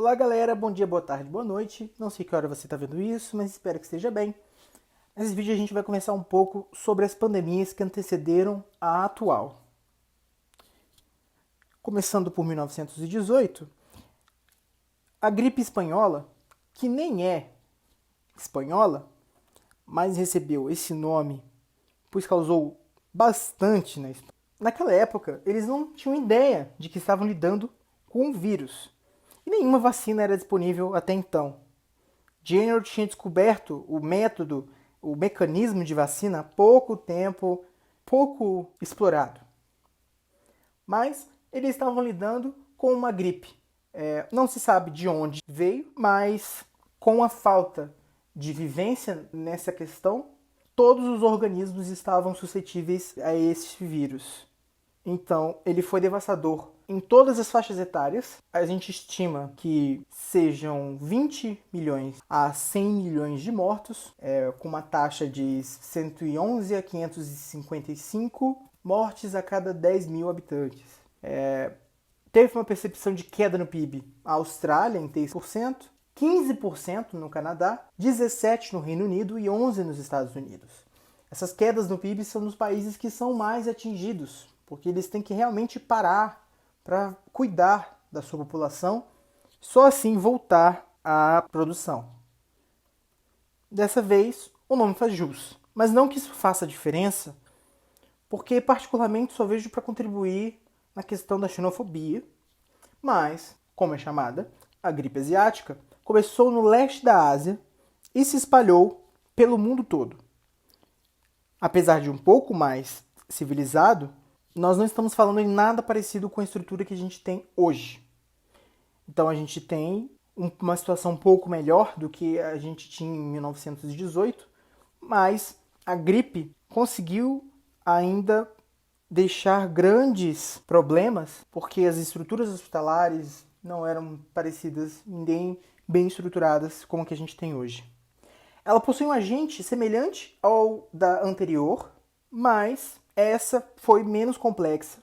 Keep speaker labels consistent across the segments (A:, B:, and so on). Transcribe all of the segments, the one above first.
A: Olá galera, bom dia, boa tarde, boa noite. Não sei que hora você está vendo isso, mas espero que esteja bem. Nesse vídeo a gente vai conversar um pouco sobre as pandemias que antecederam a atual. Começando por 1918, a gripe espanhola, que nem é espanhola, mas recebeu esse nome pois causou bastante na Espanha. Naquela época, eles não tinham ideia de que estavam lidando com um vírus. E nenhuma vacina era disponível até então. Jenner tinha descoberto o método, o mecanismo de vacina há pouco tempo, pouco explorado. Mas eles estavam lidando com uma gripe. Não se sabe de onde veio, mas com a falta de vivência nessa questão, todos os organismos estavam suscetíveis a esse vírus. Então, ele foi devastador em todas as faixas etárias. A gente estima que sejam 20 milhões a 100 milhões de mortos, com uma taxa de 111 a 555 mortes a cada 10 mil habitantes. Teve uma percepção de queda no PIB. A Austrália, em 3%, 15% no Canadá, 17% no Reino Unido e 11% nos Estados Unidos. Essas quedas no PIB são nos países que são mais atingidos, porque eles têm que realmente parar para cuidar da sua população, só assim voltar à produção. Dessa vez, o nome faz jus, mas não que isso faça diferença, porque particularmente só vejo para contribuir na questão da xenofobia, mas, como é chamada, a gripe asiática começou no leste da Ásia e se espalhou pelo mundo todo. Apesar de um pouco mais civilizado, nós não estamos falando em nada parecido com a estrutura que a gente tem hoje. Então a gente tem uma situação um pouco melhor do que a gente tinha em 1918, mas a gripe conseguiu ainda deixar grandes problemas, porque as estruturas hospitalares não eram parecidas, nem bem estruturadas como a que a gente tem hoje. Ela possui um agente semelhante ao da anterior, mas essa foi menos complexa.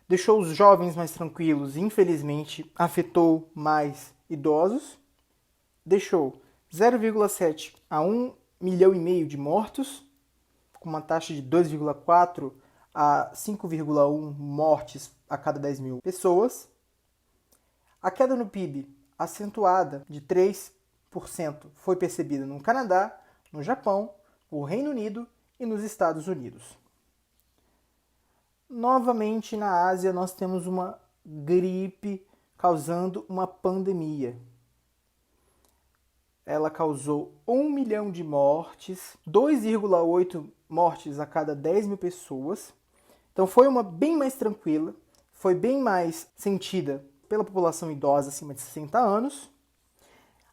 A: Deixou os jovens mais tranquilos e, infelizmente, afetou mais idosos. Deixou 0,7 a 1,5 milhão de mortos, com uma taxa de 2,4 a 5,1 mortes a cada 10 mil pessoas. A queda no PIB, acentuada de 3%, foi percebida no Canadá, no Japão, no Reino Unido e nos Estados Unidos. Novamente na Ásia nós temos uma gripe causando uma pandemia. Ela causou 1 milhão de mortes, 2,8 mortes a cada 10 mil pessoas. Então foi uma bem mais tranquila, foi bem mais sentida pela população idosa acima de 60 anos.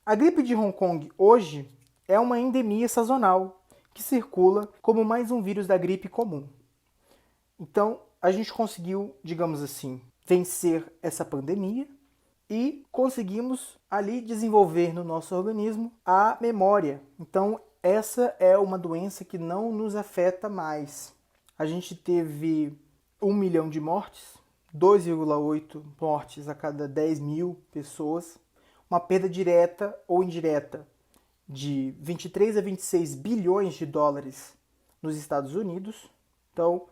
A: A gripe de Hong Kong hoje é uma endemia sazonal que circula como mais um vírus da gripe comum. Então, a gente conseguiu, digamos assim, vencer essa pandemia e conseguimos ali desenvolver no nosso organismo a memória. Então, essa é uma doença que não nos afeta mais. A gente teve 1 milhão de mortes, 2,8 mortes a cada 10 mil pessoas, uma perda direta ou indireta de 23 a 26 bilhões de dólares nos Estados Unidos. Então,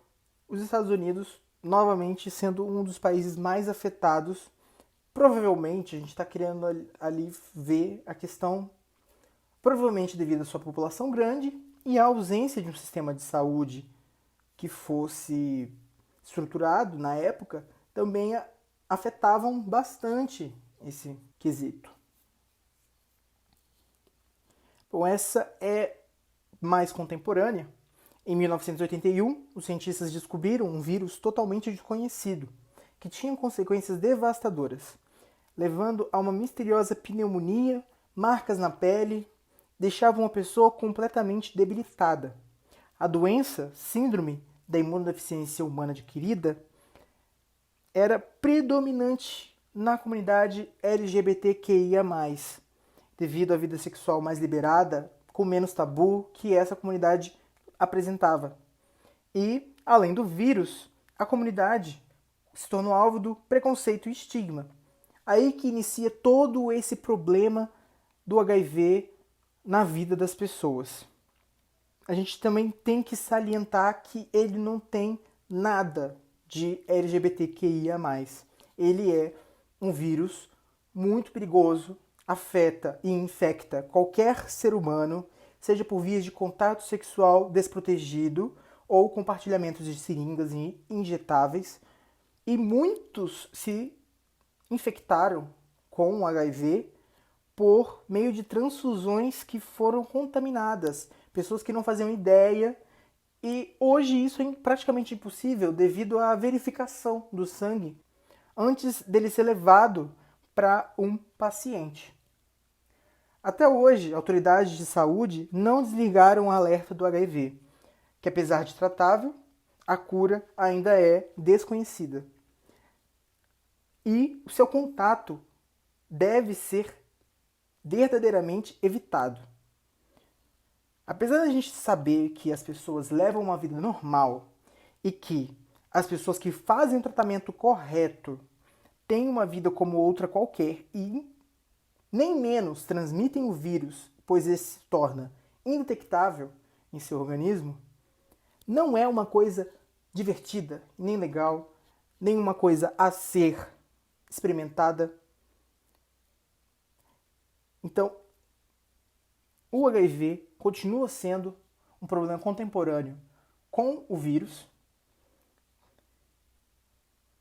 A: os Estados Unidos, novamente, sendo um dos países mais afetados. Provavelmente, a gente está querendo ali ver a questão, provavelmente devido à sua população grande e à ausência de um sistema de saúde que fosse estruturado na época, também afetavam bastante esse quesito. Bom, essa é mais contemporânea. Em 1981, os cientistas descobriram um vírus totalmente desconhecido, que tinha consequências devastadoras, levando a uma misteriosa pneumonia, marcas na pele, deixava uma pessoa completamente debilitada. A doença, síndrome da imunodeficiência humana adquirida, era predominante na comunidade LGBTQIA+, devido à vida sexual mais liberada, com menos tabu que essa comunidade apresentava. E, além do vírus, a comunidade se tornou alvo do preconceito e estigma. Aí que inicia todo esse problema do HIV na vida das pessoas. A gente também tem que salientar que ele não tem nada de LGBTQIA+. Ele é um vírus muito perigoso, afeta e infecta qualquer ser humano, seja por via de contato sexual desprotegido ou compartilhamentos de seringas injetáveis. E muitos se infectaram com o HIV por meio de transfusões que foram contaminadas, pessoas que não faziam ideia, e hoje isso é praticamente impossível devido à verificação do sangue antes dele ser levado para um paciente. Até hoje, autoridades de saúde não desligaram o alerta do HIV, que apesar de tratável, a cura ainda é desconhecida. E o seu contato deve ser verdadeiramente evitado. Apesar da gente saber que as pessoas levam uma vida normal e que as pessoas que fazem o tratamento correto têm uma vida como outra qualquer e nem menos transmitem o vírus, pois ele se torna indetectável em seu organismo, não é uma coisa divertida, nem legal, nem uma coisa a ser experimentada. Então, o HIV continua sendo um problema contemporâneo com o vírus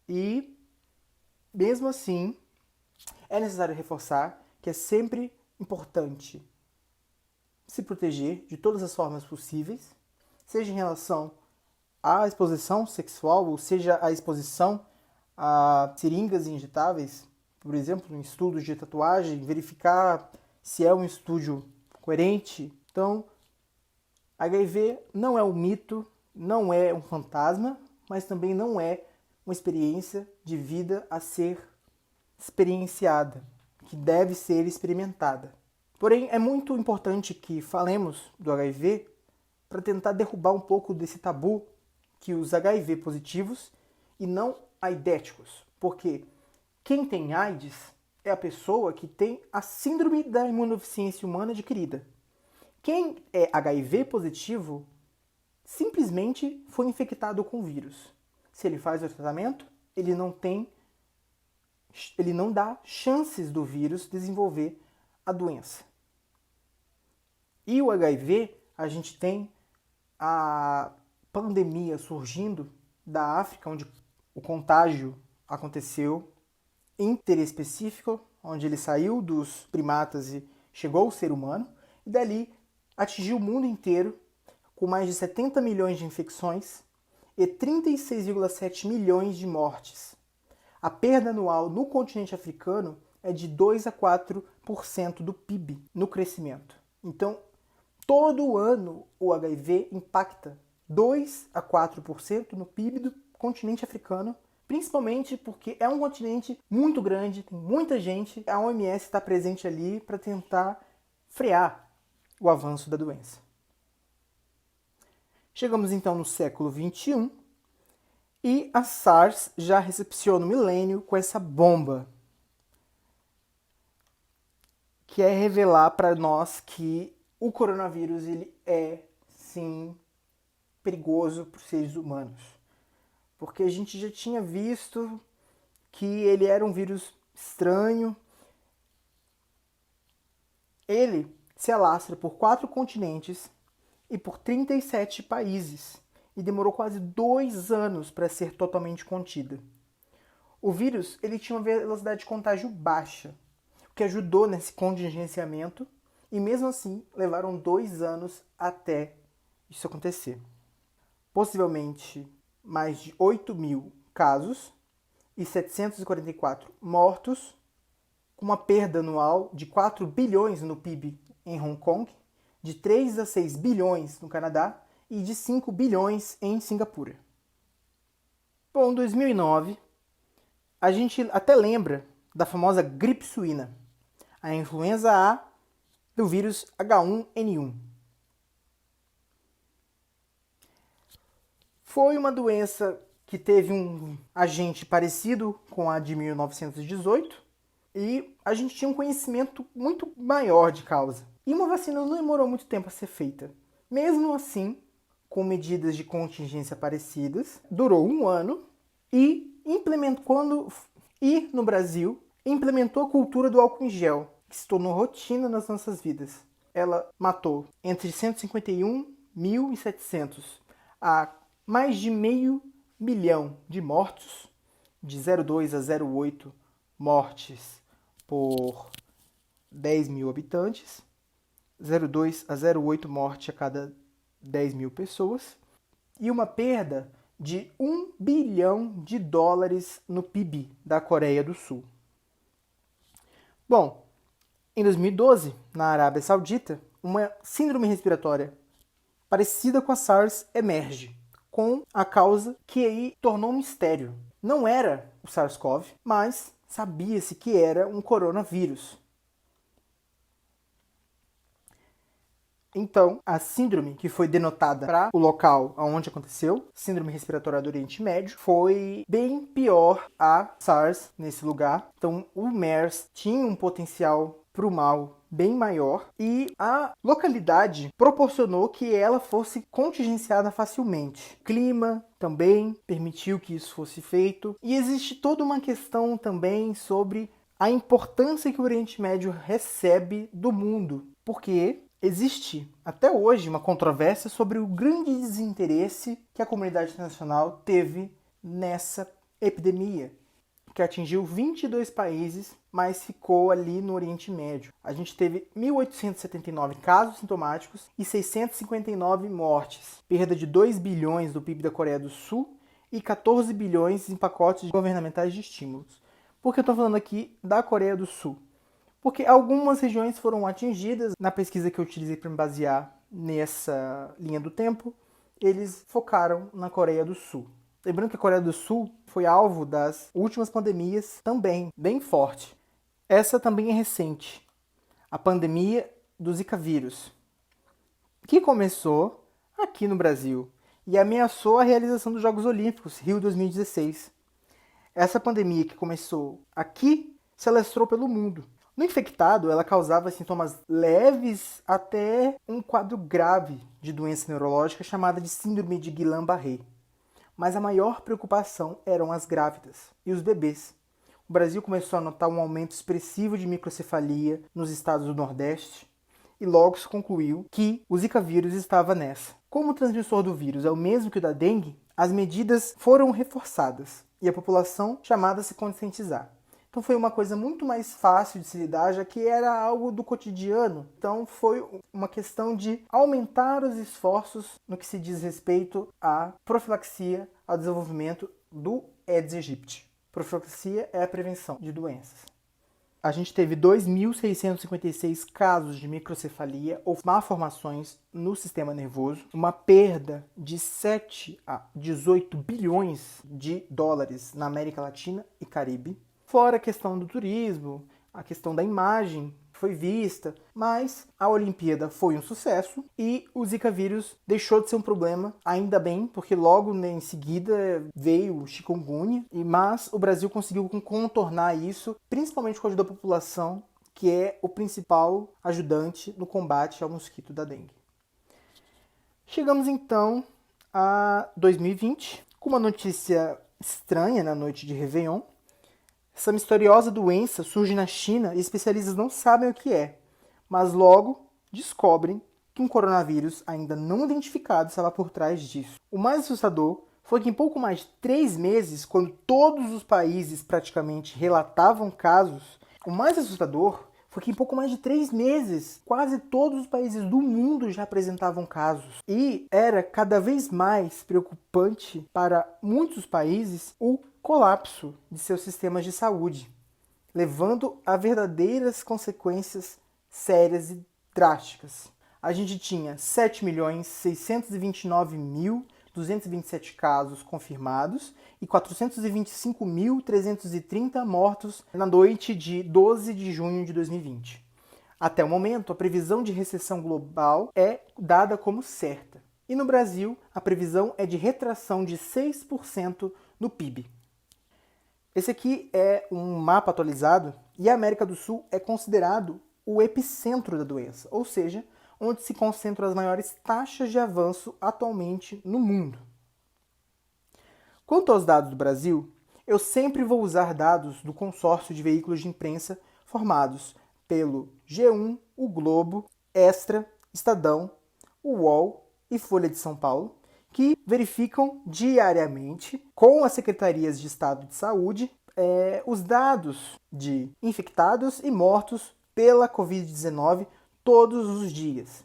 A: e, mesmo assim, é necessário reforçar que é sempre importante se proteger de todas as formas possíveis, seja em relação à exposição sexual, ou seja a exposição a seringas injetáveis, por exemplo, em estudos de tatuagem, verificar se é um estudo coerente. Então, HIV não é um mito, não é um fantasma, mas também não é uma experiência de vida a ser experienciada, que deve ser experimentada. Porém, é muito importante que falemos do HIV para tentar derrubar um pouco desse tabu que os HIV positivos e não aidéticos, porque quem tem AIDS é a pessoa que tem a síndrome da imunodeficiência humana adquirida. Quem é HIV positivo simplesmente foi infectado com o vírus. Se ele faz o tratamento, ele não dá chances do vírus desenvolver a doença. E o HIV, a gente tem a pandemia surgindo da África, onde o contágio aconteceu interespecífico, onde ele saiu dos primatas e chegou ao ser humano, e dali atingiu o mundo inteiro, com mais de 70 milhões de infecções e 36,7 milhões de mortes. A perda anual no continente africano é de 2 a 4% do PIB no crescimento. Então, todo ano o HIV impacta 2 a 4% no PIB do continente africano, principalmente porque é um continente muito grande, tem muita gente, a OMS está presente ali para tentar frear o avanço da doença. Chegamos então no século XXI e a SARS já recepciona o milênio com essa bomba, que é revelar para nós que o coronavírus ele é, sim, perigoso para os seres humanos. Porque a gente já tinha visto que ele era um vírus estranho. Ele se alastra por 4 continentes e por 37 países e demorou quase 2 anos para ser totalmente contida. O vírus ele tinha uma velocidade de contágio baixa, o que ajudou nesse contingenciamento, e mesmo assim levaram 2 anos até isso acontecer. Possivelmente mais de 8 mil casos e 744 mortos, com uma perda anual de 4 bilhões no PIB em Hong Kong, de 3 a 6 bilhões no Canadá e de 5 bilhões em Singapura. Bom, em 2009, a gente até lembra da famosa gripe suína, a influenza A do vírus H1N1. Foi uma doença que teve um agente parecido com a de 1918, e a gente tinha um conhecimento muito maior de causa. E uma vacina não demorou muito tempo a ser feita. Mesmo assim, com medidas de contingência parecidas, durou 1 ano e no Brasil implementou a cultura do álcool em gel, que se tornou rotina nas nossas vidas. Ela matou entre 151.700 a mais de 500.000 de mortos, de 0,2 a 0,8 mortes por 10 mil habitantes, 0,2 a 0,8 morte a cada 10 mil pessoas, e uma perda de $1 bilhão no PIB da Coreia do Sul. Bom, em 2012, na Arábia Saudita, uma síndrome respiratória parecida com a SARS emerge, com a causa que aí tornou um mistério. Não era o SARS-CoV, mas sabia-se que era um coronavírus. Então, a síndrome que foi denotada para o local onde aconteceu, síndrome respiratória do Oriente Médio, foi bem pior a SARS nesse lugar. Então, o MERS tinha um potencial para o mal bem maior e a localidade proporcionou que ela fosse contingenciada facilmente. O clima também permitiu que isso fosse feito e existe toda uma questão também sobre a importância que o Oriente Médio recebe do mundo, porque existe até hoje uma controvérsia sobre o grande desinteresse que a comunidade internacional teve nessa epidemia, que atingiu 22 países, mas ficou ali no Oriente Médio. A gente teve 1.879 casos sintomáticos e 659 mortes, perda de 2 bilhões do PIB da Coreia do Sul e 14 bilhões em pacotes governamentais de estímulos. Por que eu estou falando aqui da Coreia do Sul? Porque algumas regiões foram atingidas. Na pesquisa que eu utilizei para me basear nessa linha do tempo, eles focaram na Coreia do Sul. Lembrando que a Coreia do Sul foi alvo das últimas pandemias também, bem forte. Essa também é recente, a pandemia do Zika vírus, que começou aqui no Brasil e ameaçou a realização dos Jogos Olímpicos, Rio 2016. Essa pandemia que começou aqui se alastrou pelo mundo. No infectado, ela causava sintomas leves até um quadro grave de doença neurológica chamada de síndrome de Guillain-Barré. Mas a maior preocupação eram as grávidas e os bebês. O Brasil começou a notar um aumento expressivo de microcefalia nos estados do Nordeste e logo se concluiu que o Zika vírus estava nessa. Como o transmissor do vírus é o mesmo que o da dengue, as medidas foram reforçadas e a população chamada a se conscientizar. Então foi uma coisa muito mais fácil de se lidar, já que era algo do cotidiano. Então foi uma questão de aumentar os esforços no que se diz respeito à profilaxia, ao desenvolvimento do Aedes aegypti. Profilaxia é a prevenção de doenças. A gente teve 2.656 casos de microcefalia ou malformações no sistema nervoso, uma perda de 7 a 18 bilhões de dólares na América Latina e Caribe. Fora a questão do turismo, a questão da imagem foi vista, mas a Olimpíada foi um sucesso e o Zika vírus deixou de ser um problema, ainda bem, porque logo em seguida veio o chikungunya, mas o Brasil conseguiu contornar isso, principalmente com a ajuda da população, que é o principal ajudante no combate ao mosquito da dengue. Chegamos então a 2020, com uma notícia estranha na noite de Réveillon. Essa misteriosa doença surge na China e especialistas não sabem o que é, mas logo descobrem que um coronavírus ainda não identificado estava por trás disso. O mais assustador foi que em pouco mais de 3 meses, quando todos os países praticamente relatavam casos, o mais assustador foi que em pouco mais de 3 meses, quase todos os países do mundo já apresentavam casos. E era cada vez mais preocupante para muitos países o colapso de seus sistemas de saúde, levando a verdadeiras consequências sérias e drásticas. A gente tinha 7.629.227 casos confirmados e 425.330 mortos na noite de 12 de junho de 2020. Até o momento, a previsão de recessão global é dada como certa. E no Brasil, a previsão é de retração de 6% no PIB. Esse aqui é um mapa atualizado e a América do Sul é considerado o epicentro da doença, ou seja, onde se concentram as maiores taxas de avanço atualmente no mundo. Quanto aos dados do Brasil, eu sempre vou usar dados do consórcio de veículos de imprensa formados pelo G1, o Globo, Extra, Estadão, o UOL e Folha de São Paulo, que verificam diariamente com as secretarias de Estado de Saúde os dados de infectados e mortos pela Covid-19 todos os dias.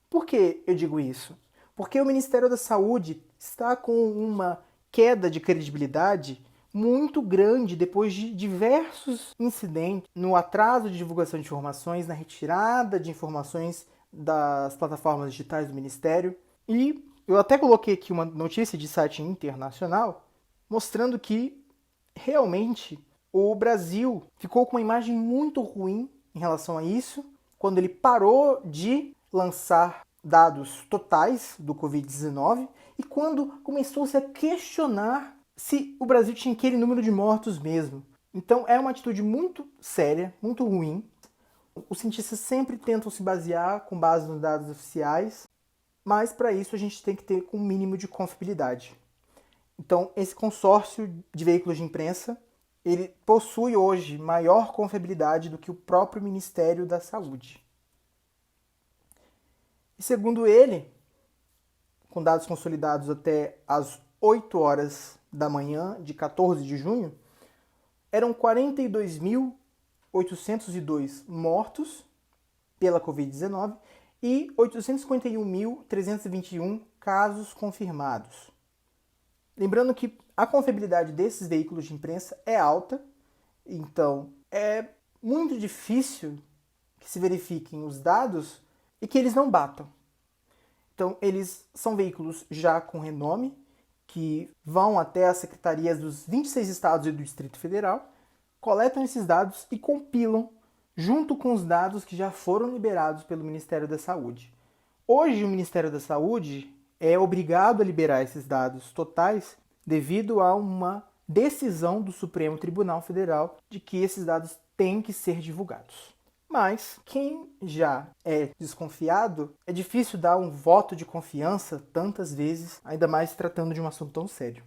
A: Por que eu digo isso? Porque o Ministério da Saúde está com uma queda de credibilidade muito grande depois de diversos incidentes no atraso de divulgação de informações, na retirada de informações das plataformas digitais do Ministério. E eu até coloquei aqui uma notícia de site internacional mostrando que realmente o Brasil ficou com uma imagem muito ruim em relação a isso quando ele parou de lançar dados totais do Covid-19 e quando começou-se a questionar se o Brasil tinha aquele número de mortos mesmo. Então é uma atitude muito séria, muito ruim. Os cientistas sempre tentam se basear com base nos dados oficiais, mas para isso a gente tem que ter um mínimo de confiabilidade. Então esse consórcio de veículos de imprensa, ele possui hoje maior confiabilidade do que o próprio Ministério da Saúde. E segundo ele, com dados consolidados até às 8 horas da manhã de 14 de junho, eram 42.802 mortos pela Covid-19 e 851.321 casos confirmados. Lembrando que a confiabilidade desses veículos de imprensa é alta, então é muito difícil que se verifiquem os dados e que eles não batam. Então, eles são veículos já com renome, que vão até as secretarias dos 26 estados e do Distrito Federal, coletam esses dados e compilam junto com os dados que já foram liberados pelo Ministério da Saúde. Hoje, o Ministério da Saúde é obrigado a liberar esses dados totais devido a uma decisão do Supremo Tribunal Federal de que esses dados têm que ser divulgados. Mas quem já é desconfiado, é difícil dar um voto de confiança tantas vezes, ainda mais tratando de um assunto tão sério.